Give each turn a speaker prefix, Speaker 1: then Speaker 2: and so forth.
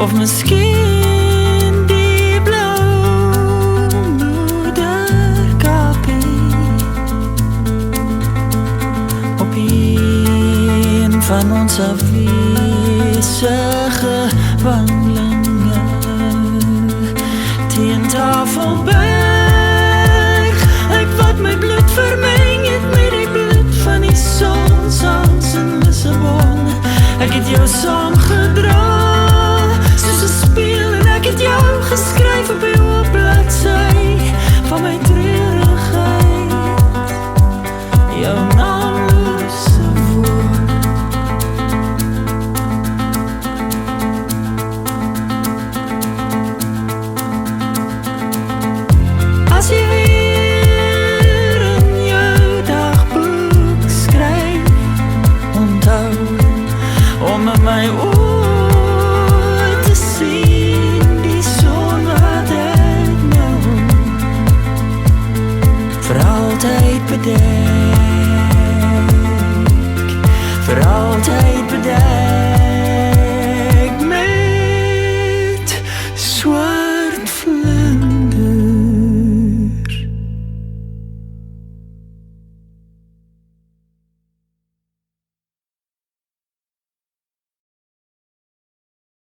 Speaker 1: of miskien die blou moederkapie op een van ons afwesige wandelinge teen Tafelberg. Ek wat my bloed vermeng het met die bloed van die son saans in Lissabon. Ek het jou saamgedra soos 'n spieël en ek het jou geskryf op die oop bladsy van my treurigheid, jou naamlose woord. As jy weer in jou dagboek skryf, onthou om in my oë te sien die son wat ek nou vir altyd bedek, vir altyd